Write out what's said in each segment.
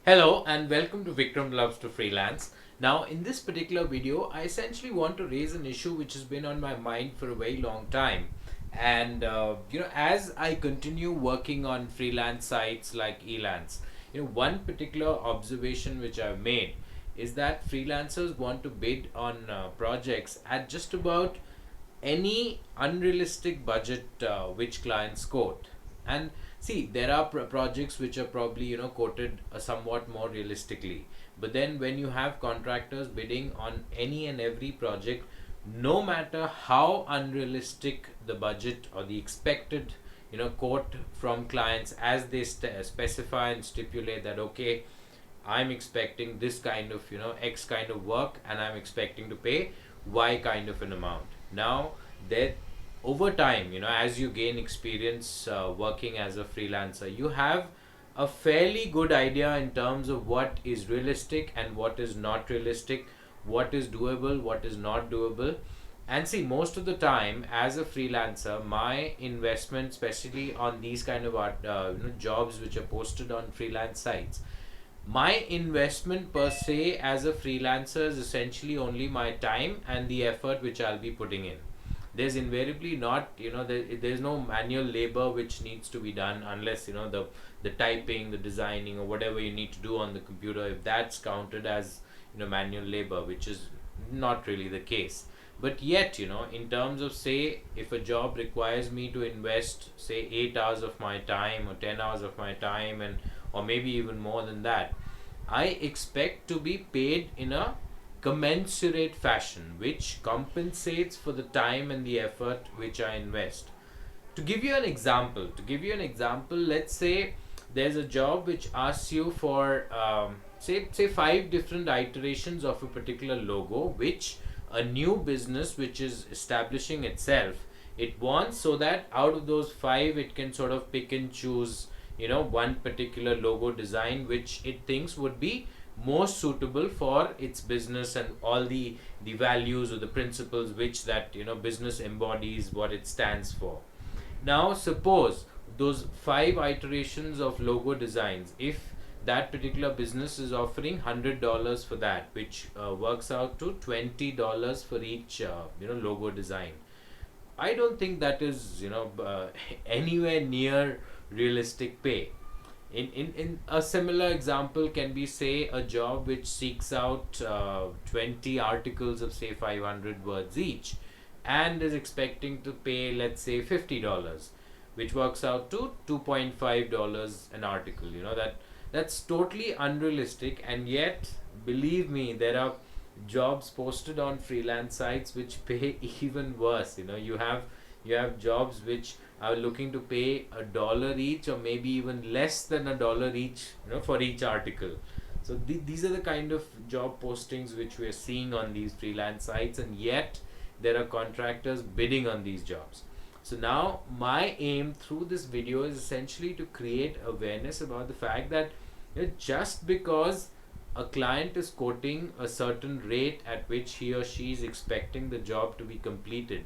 Hello and welcome to Vikram Loves to Freelance. Now, in this particular video, I essentially want to raise an issue which has been on my mind for a very long time. And as I continue working on freelance sites like Elance, one particular observation which I've made is that freelancers want to bid on projects at just about any unrealistic budget which clients quote. And see, there are projects which are probably quoted somewhat more realistically, but then when you have contractors bidding on any and every project, no matter how unrealistic the budget or the expected quote from clients, as they specify and stipulate that, okay, I'm expecting this kind of X kind of work, and I'm expecting to pay Y kind of an amount. Now, that over time, as you gain experience working as a freelancer, you have a fairly good idea in terms of what is realistic and what is not realistic, what is doable, what is not doable. And see, most of the time as a freelancer, my investment, especially on these kind of jobs which are posted on freelance sites, my investment per se as a freelancer is essentially only my time and the effort which I'll be putting in. There's invariably not, there's no manual labor which needs to be done, unless the typing, the designing, or whatever you need to do on the computer, if that's counted as manual labor, which is not really the case. But yet, in terms of, say, if a job requires me to invest, say, 8 hours of my time or 10 hours of my time, and or maybe even more than that, I expect to be paid in a commensurate fashion which compensates for the time and the effort which I invest. To give you an example, let's say there's a job which asks you for say five different iterations of a particular logo, which a new business which is establishing itself, it wants, so that out of those five it can sort of pick and choose one particular logo design which it thinks would be most suitable for its business, and all the values or the principles which that business embodies, what it stands for. Now suppose those five iterations of logo designs, if that particular business is offering $100 for that, which works out to $20 for each logo design. I don't think that is anywhere near realistic pay. In a similar example can be, say, a job which seeks out 20 articles of, say, 500 words each, and is expecting to pay, let's say, $50, which works out to $2.5 an article. That's totally unrealistic. And yet, believe me, there are jobs posted on freelance sites which pay even worse. You have jobs which are looking to pay $1 each, or maybe even less than $1 each, for each article. So these are the kind of job postings which we are seeing on these freelance sites, and yet there are contractors bidding on these jobs. So now my aim through this video is essentially to create awareness about the fact that just because a client is quoting a certain rate at which he or she is expecting the job to be completed,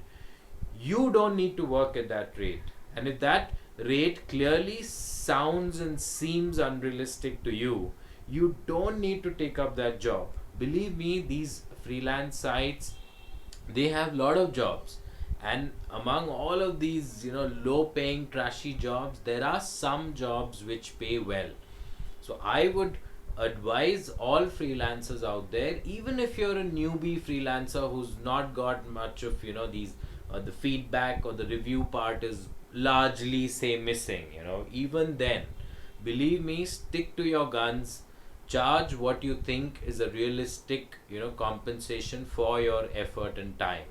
you don't need to work at that rate. And if that rate clearly sounds and seems unrealistic to you, you don't need to take up that job. Believe me, these freelance sites, they have a lot of jobs, and among all of these low paying trashy jobs, there are some jobs which pay well. So I would advise all freelancers out there, even if you're a newbie freelancer who's not got much of these the feedback or the review part is largely, say, missing, even then, believe me, stick to your guns. Charge what you think is a realistic compensation for your effort and time,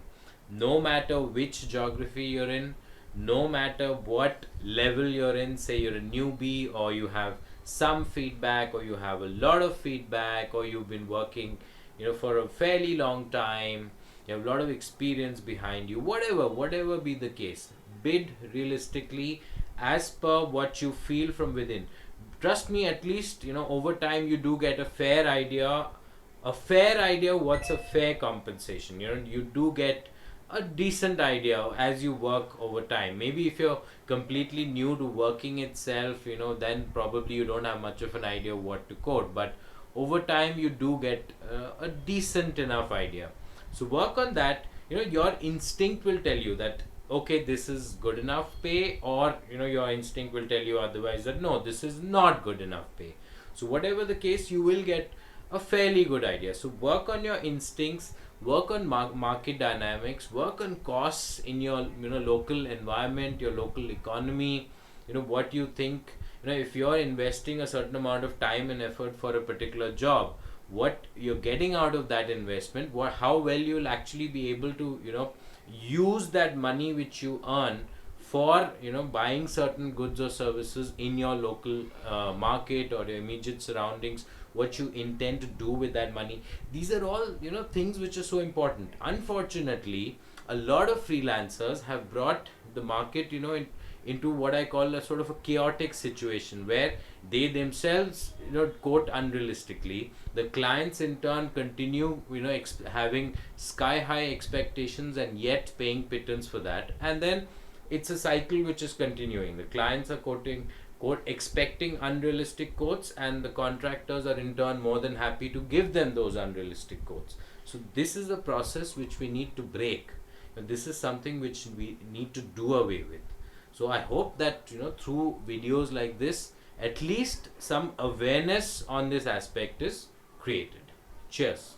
no matter which geography you're in, no matter what level you're in. Say you're a newbie, or you have some feedback, or you have a lot of feedback, or you've been working for a fairly long time, you have a lot of experience behind you, whatever be the case, bid realistically as per what you feel from within. Trust me, at least over time you do get a fair idea what's a fair compensation. You do get a decent idea as you work over time. Maybe if you're completely new to working itself, then probably you don't have much of an idea of what to code. But over time, you do get a decent enough idea. So work on that. Your instinct will tell you that okay, this is good enough pay, or your instinct will tell you otherwise, that no, this is not good enough pay. So whatever the case, you will get a fairly good idea. So work on your instincts, work on market dynamics, work on costs in your local environment, your local economy. What you think, if you're investing a certain amount of time and effort for a particular job, what you're getting out of that investment, how well you'll actually be able to use that money which you earn for buying certain goods or services in your local market or your immediate surroundings, what you intend to do with that money. These are all things which are so important. Unfortunately, a lot of freelancers have brought the market into what I call a sort of a chaotic situation, where they themselves quote unrealistically, the clients in turn continue having sky high expectations and yet paying pittance for that, and then it's a cycle which is continuing. The clients are quoting quote expecting unrealistic quotes, and the contractors are in turn more than happy to give them those unrealistic quotes. So this is a process which we need to break, and this is something which we need to do away with. So I hope that through videos like this, at least some awareness on this aspect is created. Cheers.